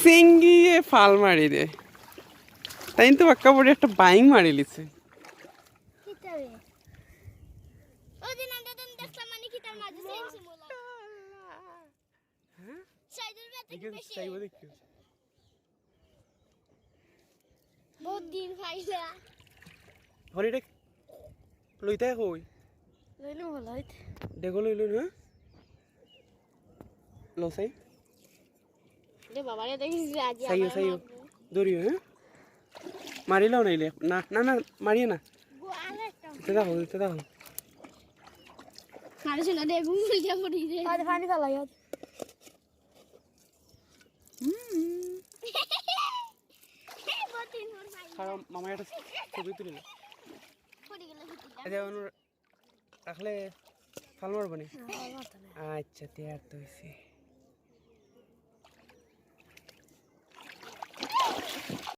চেঙ্গিয়ে ফাল মারি দে তাই তো বাক্কা পড়ে একটা বাইং মারি লিছে বহুত দিন খাইলা হলিডে লইতে কই লইলো ভালো হইতে দেখো লইলো না লসাই রে বাবারে দেখিস আজ সাইও সাইও দরিও হ্যাঁ মারিলাও নাইলে না না না মারিয়ে না দিতে দাও মারিস না রে ঘুম যা পড়ি রে আজ পানি ফেলাই আজ খারাপ মামা একটা ছবি তুলে রাখলে ফাল মারবো না আচ্ছা তৈরি হয়েছে